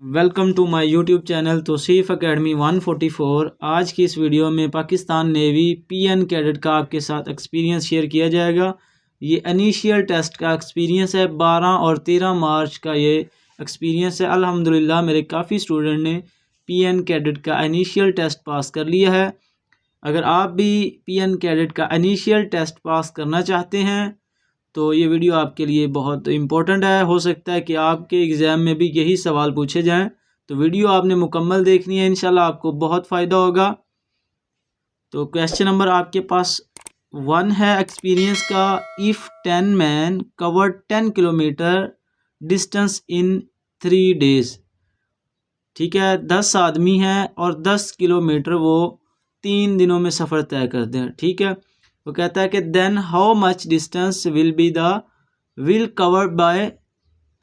Welcome to my YouTube channel Tauseef academy 144। आज की इस वीडियो में पाकिस्तान नेवी पीएन कैडेट का आपके साथ एक्सपीरियंस शेयर किया जाएगा। ये इनिशियल टेस्ट का एक्सपीरियंस है। 12 और 13 मार्च का ये एक्सपीरियंस है। अल्हम्दुलिल्लाह मेरे काफ़ी स्टूडेंट ने पीएन कैडेट का इनिशियल टेस्ट पास कर लिया है। अगर आप भी पीएन कैडेट का इनिशियल टेस्ट पास करना चाहते हैं तो ये वीडियो आपके लिए बहुत इम्पोर्टेंट है। हो सकता है कि आपके एग्ज़ाम में भी यही सवाल पूछे जाएं, तो वीडियो आपने मुकम्मल देखनी है, इंशाल्लाह आपको बहुत फ़ायदा होगा। तो क्वेश्चन नंबर आपके पास 1 है एक्सपीरियंस का। If 10 man covered 10 kilometre distance in 3 days. ठीक है, 10 आदमी हैं और 10 किलोमीटर वो 3 दिनों में सफ़र तय करते हैं। ठीक है, वो कहता है कि then how much distance will covered by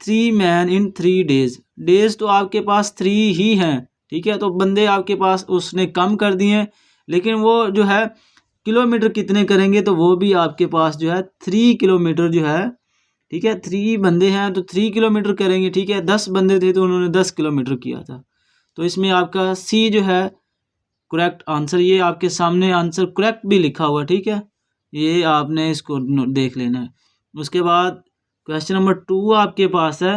3 man in 3 days. Days तो आपके पास 3 ही हैं। ठीक है, तो बंदे आपके पास उसने कम कर दिए हैं, लेकिन वो जो है किलोमीटर कितने करेंगे तो वो भी आपके पास जो है 3 किलोमीटर जो है। ठीक है, 3 बंदे हैं तो 3 किलोमीटर करेंगे। ठीक है, 10 बंदे थे तो उन्होंने 10 किलोमीटर किया था। तो इसमें आपका सी जो है करेक्ट आंसर। ये आपके सामने आंसर करेक्ट भी लिखा हुआ। ठीक है, ये आपने इसको देख लेना है। उसके बाद क्वेश्चन नंबर 2 आपके पास है,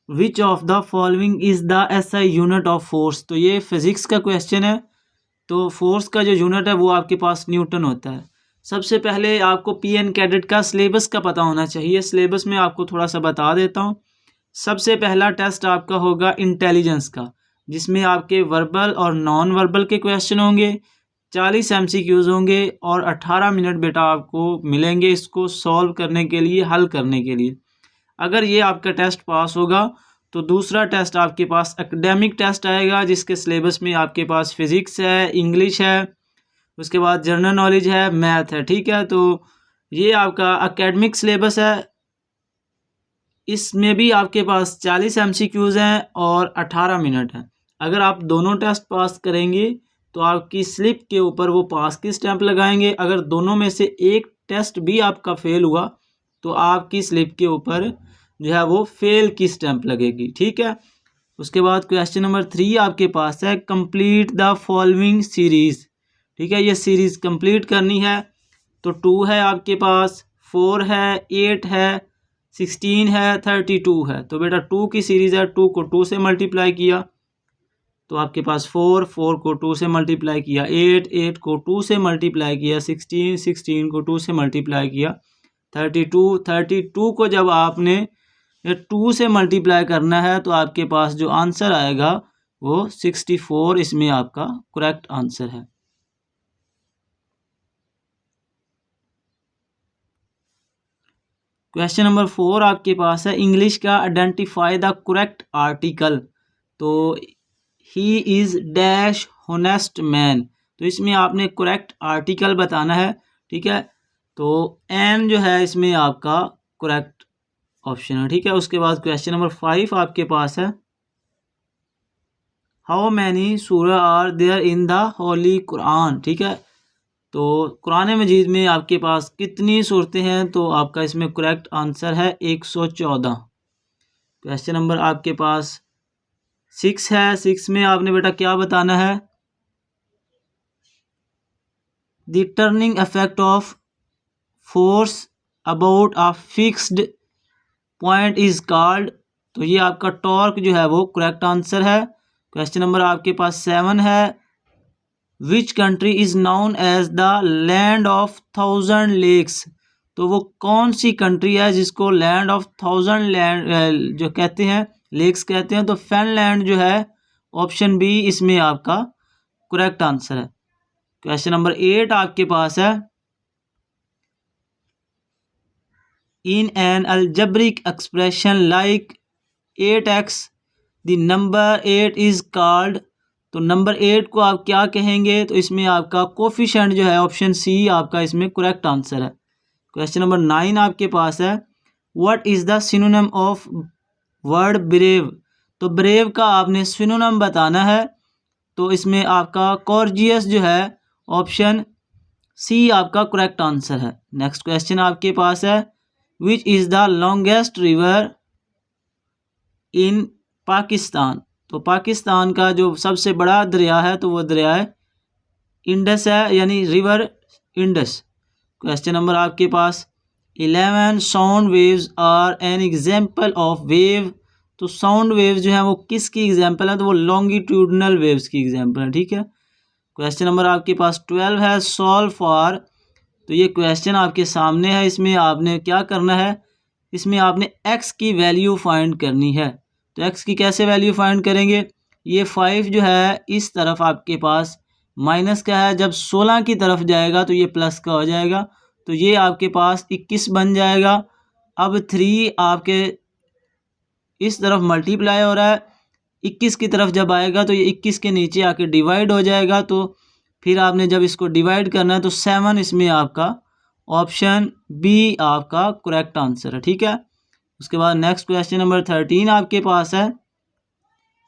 which of the following is the SI unit of force. तो ये फिजिक्स का क्वेश्चन है। तो फोर्स का जो यूनिट है वो आपके पास न्यूटन होता है। सबसे पहले आपको पीएन कैडेट का सिलेबस का पता होना चाहिए। सिलेबस में आपको थोड़ा सा बता देता हूँ। सबसे पहला टेस्ट आपका होगा इंटेलिजेंस का, जिसमें आपके वर्बल और नॉन वर्बल के क्वेश्चन होंगे। 40 एमसीक्यूज होंगे और 18 मिनट बेटा आपको मिलेंगे इसको सॉल्व करने के लिए, हल करने के लिए। अगर ये आपका टेस्ट पास होगा तो दूसरा टेस्ट आपके पास एकेडमिक टेस्ट आएगा, जिसके सिलेबस में आपके पास फिज़िक्स है, इंग्लिश है, उसके बाद जनरल नॉलेज है, मैथ है। ठीक है, तो ये आपका एकेडमिक सिलेबस है। इसमें भी आपके पास 40 एमसीक्यूज़ हैं और 18 मिनट हैं। अगर आप दोनों टेस्ट पास करेंगे तो आपकी स्लिप के ऊपर वो पास की स्टैंप लगाएंगे। अगर दोनों में से एक टेस्ट भी आपका फेल हुआ तो आपकी स्लिप के ऊपर जो है वो फेल की स्टैंप लगेगी। ठीक है, उसके बाद क्वेश्चन नंबर 3 आपके पास है, कंप्लीट द फॉलोइंग सीरीज़। ठीक है, ये सीरीज़ कंप्लीट करनी है। तो 2 है आपके पास, 4 है, 8 है, 16 है, 32 है। तो बेटा 2 की सीरीज़ है, 2 को 2 से मल्टीप्लाई किया तो आपके पास 4 को 2 से मल्टीप्लाई किया, 8 को 2 से मल्टीप्लाई किया, 16 को 2 से मल्टीप्लाई किया, 32 को जब आपने 2 से मल्टीप्लाई करना है तो आपके पास जो आंसर आएगा वो 64 इसमें आपका करेक्ट आंसर है। क्वेश्चन नंबर 4 आपके पास है, इंग्लिश का आइडेंटिफाई द करेक्ट आर्टिकल। तो he is dash honest man. तो इसमें आपने करेक्ट आर्टिकल बताना है। ठीक है, तो एन जो है इसमें आपका करेक्ट ऑप्शन है। ठीक है, उसके बाद क्वेश्चन नंबर 5 आपके पास है, how many surah are there in the holy Quran. ठीक है, तो कुरान मजीद में आपके पास कितनी सूरतें हैं तो आपका इसमें करेक्ट आंसर है 114। क्वेश्चन नंबर आपके पास 6 है। 6 में आपने बेटा क्या बताना है, the turning effect of force about a fixed point is called. तो ये आपका टॉर्क जो है वो करेक्ट आंसर है। क्वेश्चन नंबर आपके पास 7 है, which country is known as the land of 1000 lakes. तो वो कौन सी कंट्री है जिसको लैंड ऑफ 1000 लैंड जो कहते हैं, लेक्स कहते हैं। तो फिनलैंड जो है ऑप्शन बी इसमें आपका करेक्ट आंसर है। क्वेश्चन नंबर 8 आपके पास है, in an algebraic expression like 8x the number 8 is called. तो नंबर 8 को आप क्या कहेंगे तो इसमें आपका कोफिशिएंट जो है ऑप्शन सी आपका इसमें करेक्ट आंसर है। क्वेश्चन नंबर 9 आपके पास है, what is the synonym of word brave. तो ब्रेव का आपने सिनोनिम बताना है। तो इसमें आपका कॉर्जियस जो है ऑप्शन सी आपका करेक्ट आंसर है। नेक्स्ट क्वेश्चन आपके पास है, which is the longest river in Pakistan. तो पाकिस्तान का जो सबसे बड़ा दरिया है तो वो दरिया इंडस है, यानी रिवर इंडस। क्वेश्चन नंबर आपके पास 11 sound waves are an example of wave. तो साउंड वेव्स जो है वो किसकी एग्जाम्पल है, तो वो लॉन्गिट्यूडनल वेव्स की एग्जाम्पल है, ठीक है। क्वेश्चन नंबर आपके पास 12 है सॉल्व फॉर। तो ये क्वेश्चन आपके सामने है, इसमें आपने क्या करना है, इसमें आपने x की वैल्यू फाइंड करनी है। तो x की कैसे वैल्यू फाइंड करेंगे, ये 5 जो है इस तरफ आपके पास माइनस का है, जब 16 की तरफ जाएगा तो ये प्लस का हो जाएगा, तो ये आपके पास 21 बन जाएगा। अब 3 आपके इस तरफ मल्टीप्लाई हो रहा है, 21 की तरफ जब आएगा तो ये 21 के नीचे आके डिवाइड हो जाएगा, तो फिर आपने जब इसको डिवाइड करना है तो 7 इसमें आपका ऑप्शन बी आपका करेक्ट आंसर है, ठीक है। उसके बाद नेक्स्ट क्वेश्चन नंबर 13 आपके पास है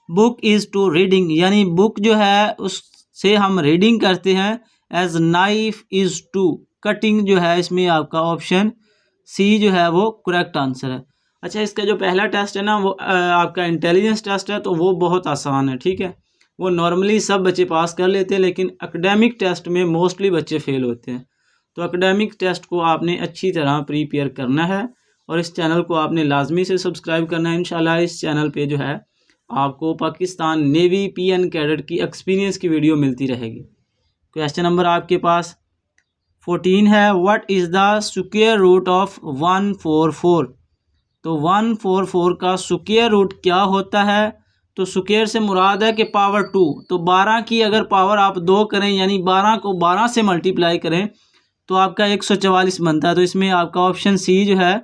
बुक इज़ टू रीडिंग, यानी बुक जो है उससे हम रीडिंग करते हैं, as knife is to cutting जो है इसमें आपका ऑप्शन सी जो है वो करेक्ट आंसर है। अच्छा, इसका जो पहला टेस्ट है ना वो आपका इंटेलिजेंस टेस्ट है, तो वो बहुत आसान है, ठीक है। वो नॉर्मली सब बच्चे पास कर लेते हैं, लेकिन एकेडमिक टेस्ट में मोस्टली बच्चे फेल होते हैं। तो एकेडमिक टेस्ट को आपने अच्छी तरह प्रिपेयर करना है और इस चैनल को आपने लाजमी से सब्सक्राइब करना है। इंशाल्लाह इस चैनल पे जो है आपको पाकिस्तान नेवी पीएन कैडेट की एक्सपीरियंस की वीडियो मिलती रहेगी। क्वेश्चन नंबर आपके पास 14 है what is the square root of 144। तो 144 का स्क्वायर रूट क्या होता है, तो स्क्वायर से मुराद है कि पावर 2। तो 12 की अगर पावर आप 2 करें, यानी 12 को 12 से मल्टीप्लाई करें तो आपका 144 बनता है। तो इसमें आपका ऑप्शन सी जो है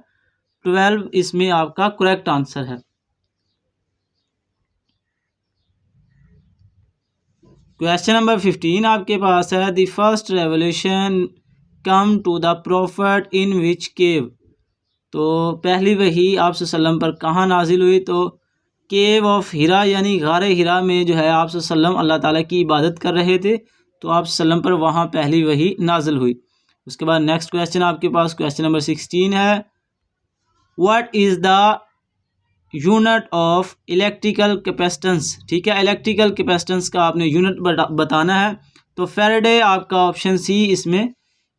12 इसमें आपका करेक्ट आंसर है। क्वेश्चन नंबर 15 आपके पास है the first revelation come to the prophet in which cave. तो पहली वही आप सल्लम पर कहाँ नाजिल हुई, तो केव ऑफ हिरा, यानी गारे हिरा में जो है आप सल्लम अल्लाह ताला की इबादत कर रहे थे, तो आप सल्लम पर वहाँ पहली वही नाजिल हुई। उसके बाद नेक्स्ट क्वेश्चन आपके पास क्वेश्चन नंबर 16 है what is the unit of electrical capacitance. ठीक है, इलेक्ट्रिकल कैपेसिटेंस का आपने यूनिट बताना है, तो फैराडे आपका ऑप्शन सी इसमें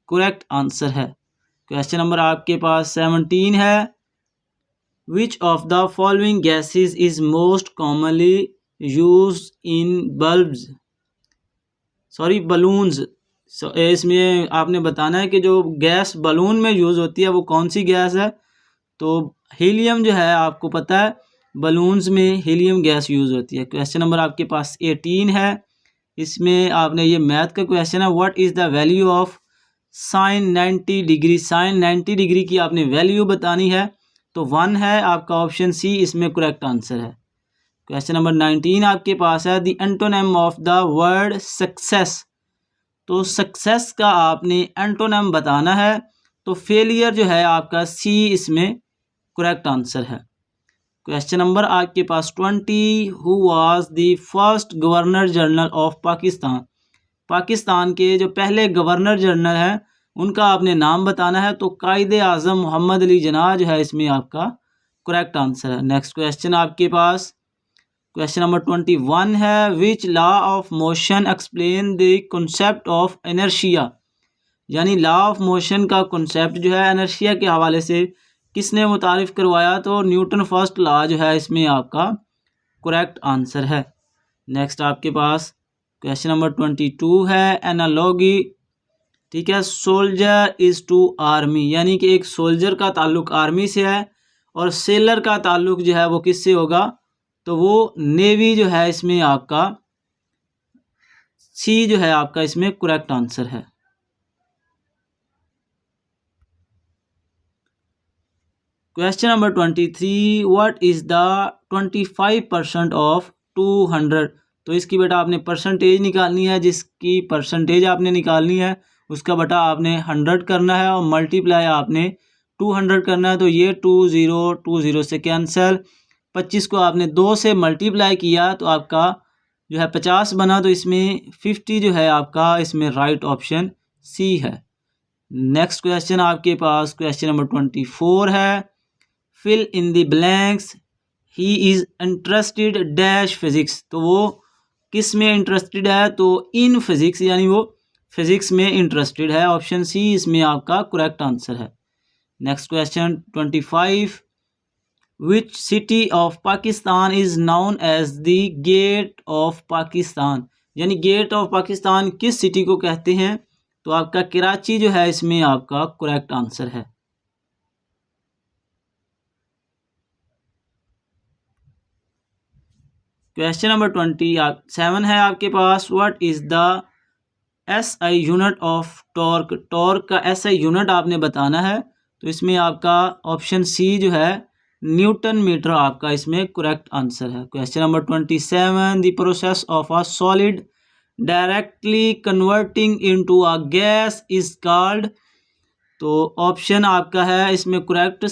करेक्ट आंसर है। क्वेश्चन नंबर आपके पास 17 है which of the following gases is most commonly use in bulbs, sorry balloons. इसमें आपने बताना है कि जो गैस बलून में यूज़ होती है वो कौन सी गैस है, तो हीलियम जो है आपको पता है बलून्स में हीलियम गैस यूज़ होती है। क्वेश्चन नंबर आपके पास 18 है, इसमें आपने ये मैथ का क्वेश्चन है what is the value of sine 90 degree. Sine 90 degree की आपने वैल्यू बतानी है, तो 1 है आपका ऑप्शन सी इसमें करेक्ट आंसर है। क्वेश्चन नंबर 19 आपके पास है the antonym of the word success. तो सक्सेस का आपने एंटोनिम बताना है, तो फेलियर जो है आपका सी इसमें करेक्ट आंसर है। क्वेश्चन नंबर आपके पास 20 who was the first governor general of Pakistan. Pakistan के जो पहले गवर्नर जनरल हैं उनका आपने नाम बताना है, तो कायदे आज़म मोहम्मद अली जिन्ना जो है इसमें आपका करेक्ट आंसर है। नेक्स्ट क्वेश्चन आपके पास क्वेश्चन नंबर 21 है which law of motion explain the concept of inertia. यानी लॉ ऑफ मोशन का कॉन्सेप्ट जो है इनर्शिया के हवाले से किसने मुतारिफ करवाया, तो न्यूटन फर्स्ट लॉ जो है इसमें आपका करेक्ट आंसर है। नेक्स्ट आपके पास क्वेश्चन नंबर 22 है एनालॉगी। ठीक है, सोल्जर इज़ टू आर्मी, यानी कि एक सोल्जर का ताल्लुक आर्मी से है और सेलर का ताल्लुक जो है वो किससे होगा, तो वो नेवी जो है इसमें आपका सी जो है आपका इसमें करेक्ट आंसर है। Question number 23 what is the 25% of 200। तो इसकी बेटा आपने परसेंटेज निकालनी है, जिसकी परसेंटेज आपने निकालनी है उसका बेटा आपने 100 करना है और मल्टीप्लाई आपने 200 करना है। तो ये 20 से कैंसिल, 25 को आपने 2 से मल्टीप्लाई किया तो आपका जो है 50 बना, तो इसमें 50 जो है आपका इसमें राइट ऑप्शन सी है। नेक्स्ट क्वेश्चन आपके पास क्वेश्चन नंबर 24 है fill in the blanks he is interested dash physics, तो वो किस में इंटरेस्टेड है, तो इन फिज़िक्स, यानी वो फिज़िक्स में इंटरेस्टेड है। ऑप्शन सी इसमें आपका करेक्ट आंसर है। Next question 25, which city of Pakistan is known as the gate of Pakistan, यानी गेट ऑफ पाकिस्तान किस सिटी को कहते हैं, तो आपका कराची जो है इसमें आपका करेक्ट आंसर है। क्वेश्चन नंबर 27 है आपके पास, what is the SI unit of torque, torque का SI यूनिट आपने बताना है। तो इसमें आपका ऑप्शन सी जो है न्यूटन मीटर आपका इसमें करेक्ट आंसर है। Question number 27, the process of a solid directly converting into a gas is called, तो ऑप्शन आपका है इसमें करेक्ट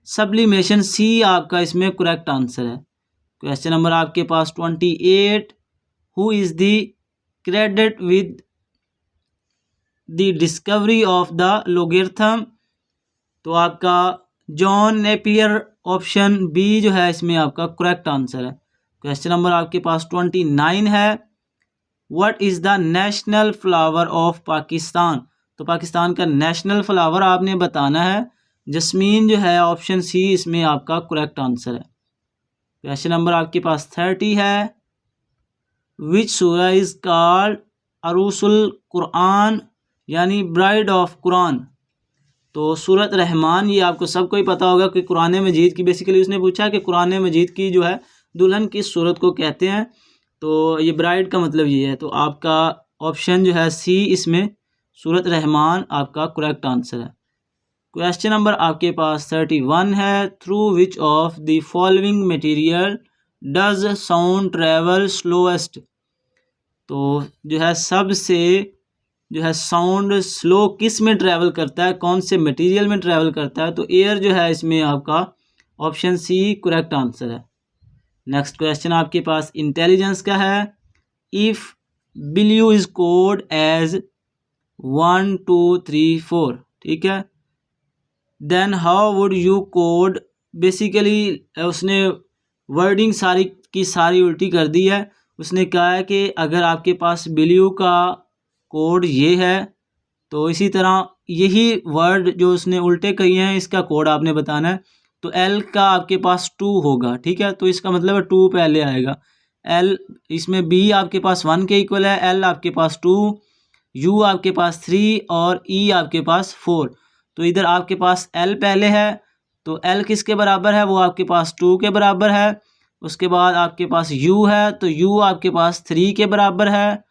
सब्लिमेशन, सी आपका इसमें करेक्ट आंसर है। क्वेश्चन नंबर आपके पास 28, who is the credit with the discovery of the logarithm, तो आपका जॉन नेपियर, ऑप्शन बी जो है इसमें आपका करेक्ट आंसर है। क्वेश्चन नंबर आपके पास 29 है, what is the national flower of Pakistan, तो पाकिस्तान का नेशनल फ्लावर आपने बताना है। जस्मीन जो है ऑप्शन सी इसमें आपका करेक्ट आंसर है। क्वेश्चन नंबर आपके पास 30 है, विच सूरा इज़ कॉल्ड अरूसुल कुरान, यानी ब्राइड ऑफ कुरान, तो सूरत रहमान, ये आपको सबको ही पता होगा कि कुरान मजीद की, बेसिकली उसने पूछा कि कुरान मजीद की जो है दुल्हन किस सूरत को कहते हैं, तो ये ब्राइड का मतलब ये है। तो आपका ऑप्शन जो है सी इसमें सूरत रहमान आपका करेक्ट आंसर है। क्वेश्चन नंबर आपके पास 31 है, through which of the following material does sound travel slowest, तो जो है सबसे जो है साउंड स्लो किस में ट्रैवल करता है, कौन से मटेरियल में ट्रैवल करता है, तो एयर जो है इसमें आपका ऑप्शन सी करेक्ट आंसर है। नेक्स्ट क्वेश्चन आपके पास इंटेलिजेंस का है, if blue is coded as 1 2 3 4, ठीक है, then how would you code, basically उसने वर्डिंग सारी की सारी उल्टी कर दी है। उसने कहा है कि अगर आपके पास बिल्यू का कोड ये है, तो इसी तरह यही वर्ड जो उसने उल्टे किए हैं इसका कोड आपने बताना है। तो एल का आपके पास 2 होगा, ठीक है, तो इसका मतलब है 2 पहले आएगा। एल इसमें बी आपके पास 1 के इक्वल है, एल आपके पास 2, यू आपके पास 3 और ई आपके पास 4। तो इधर आपके पास एल पहले है, तो एल किसके बराबर है, वो आपके पास 2 के बराबर है। उसके बाद आपके पास यू है, तो यू आपके पास 3 के बराबर है।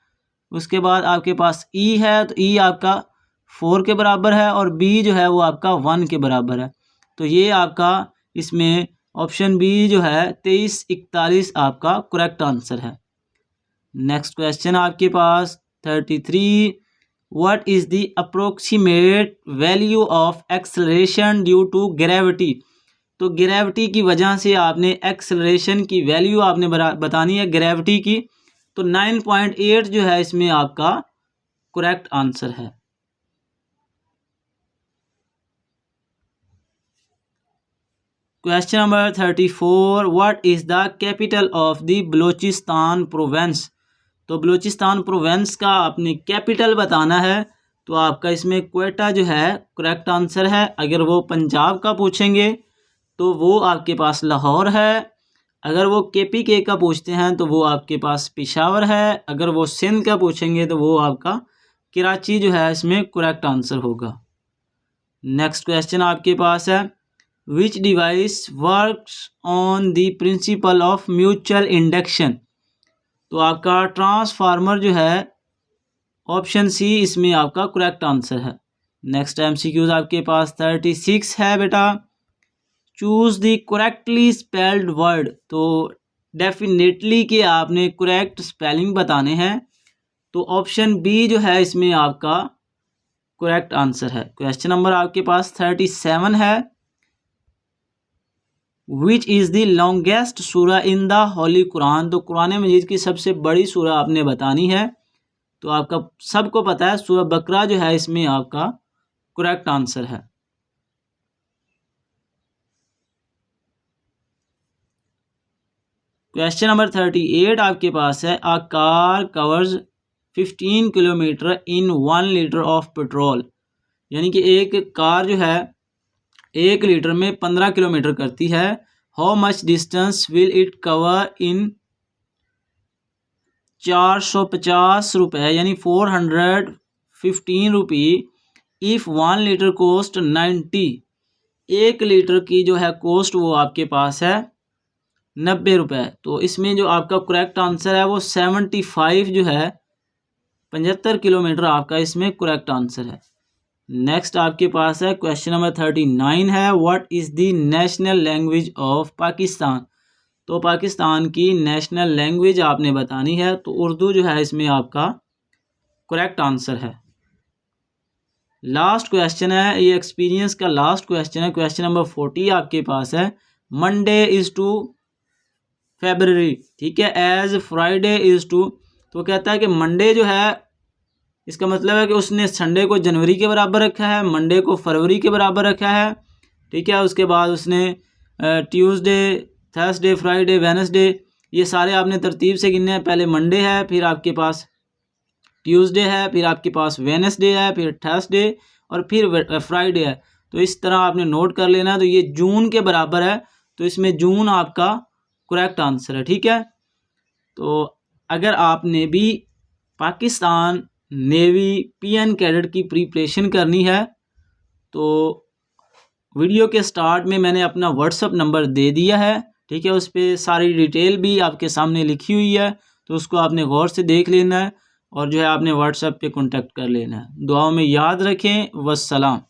उसके बाद आपके पास ई है, तो ई आपका 4 के बराबर है, और बी जो है वो आपका 1 के बराबर है। तो ये आपका इसमें ऑप्शन बी जो है 23 41 आपका करेक्ट आंसर है। नेक्स्ट क्वेश्चन आपके पास 33, what is the approximate value of acceleration due to gravity, तो ग्रेविटी की वजह से आपने एक्सेलरेशन की वैल्यू आपने बतानी है ग्रेविटी की। तो 9.8 जो है इसमें आपका करेक्ट आंसर है। Question number 34, what is the capital of the Balochistan Provence, तो बलूचिस्तान प्रोवेंस का आपने कैपिटल बताना है। तो आपका इसमें क्वेटा जो है करेक्ट आंसर है। अगर वो पंजाब का पूछेंगे तो वो आपके पास लाहौर है। अगर वो KPK का पूछते हैं तो वो आपके पास पेशावर है। अगर वो सिंध का पूछेंगे तो वो आपका कराची जो है इसमें करेक्ट आंसर होगा। नेक्स्ट क्वेश्चन आपके पास है, विच device works on the principle of mutual induction, तो आपका ट्रांसफार्मर जो है ऑप्शन सी इसमें आपका करेक्ट आंसर है। नेक्स्ट MCQs आपके पास 36 है बेटा, choose the correctly spelled word, तो डेफिनेटली कि आपने करेक्ट स्पेलिंग बताने हैं। तो ऑप्शन बी जो है इसमें आपका करेक्ट आंसर है। क्वेश्चन नंबर आपके पास 37 है, विच इज़ द लॉन्गेस्ट सूरा इन द होली कुरान, तो कुरान मजीद की सबसे बड़ी सूरा आपने बतानी है। तो आपका सबको पता है सूरा बकरा जो है इसमें आपका करेक्ट आंसर है। क्वेश्चन नंबर 38 आपके पास है, a car covers 15 kilometre in 1 litre of petrol. यानी कि एक कार जो है 1 लीटर में 15 किलोमीटर करती है। How much distance will it cover in 450 रुपये यानी 415 रुपी इफ़ 1 लीटर कोस्ट 90। 1 लीटर की जो है कोस्ट वो आपके पास है 90 रुपये। तो इसमें जो आपका करेक्ट आंसर है वो 75 जो है 75 किलोमीटर आपका इसमें करेक्ट आंसर है। नेक्स्ट आपके पास है क्वेश्चन नंबर 39 है, what is the national language of Pakistan. तो पाकिस्तान की नेशनल लैंग्वेज आपने बतानी है, तो उर्दू जो है इसमें आपका करेक्ट आंसर है। लास्ट क्वेश्चन है, ये एक्सपीरियंस का लास्ट क्वेश्चन है, क्वेश्चन नंबर 40 आपके पास है, मंडे इज़ टू फेब्रुअरी, ठीक है, एज फ्राइडे इज़ टू। तो कहता है कि मंडे जो है इसका मतलब है कि उसने संडे को जनवरी के बराबर रखा है, मंडे को फरवरी के बराबर रखा है, ठीक है। उसके बाद उसने ट्यूसडे, थर्सडे, फ्राइडे, वेडनेसडे, ये सारे आपने तरतीब से गिनने हैं। पहले मंडे है, फिर आपके पास ट्यूसडे है, फिर आपके पास वेडनेसडे है, फिर थर्सडे और फिर फ्राइडे है। तो इस तरह आपने नोट कर लेना है। तो ये जून के बराबर है, तो इसमें जून आपका करेक्ट आंसर है, ठीक है। तो अगर आपने भी पाकिस्तान नेवी पीएन कैडेट की प्रिपरेशन करनी है तो वीडियो के स्टार्ट में मैंने अपना व्हाट्सअप नंबर दे दिया है, ठीक है। उस पर सारी डिटेल भी आपके सामने लिखी हुई है, तो उसको आपने गौर से देख लेना है और जो है आपने व्हाट्सएप पे कांटेक्ट कर लेना है। दुआओं में याद रखें। वस्सलाम।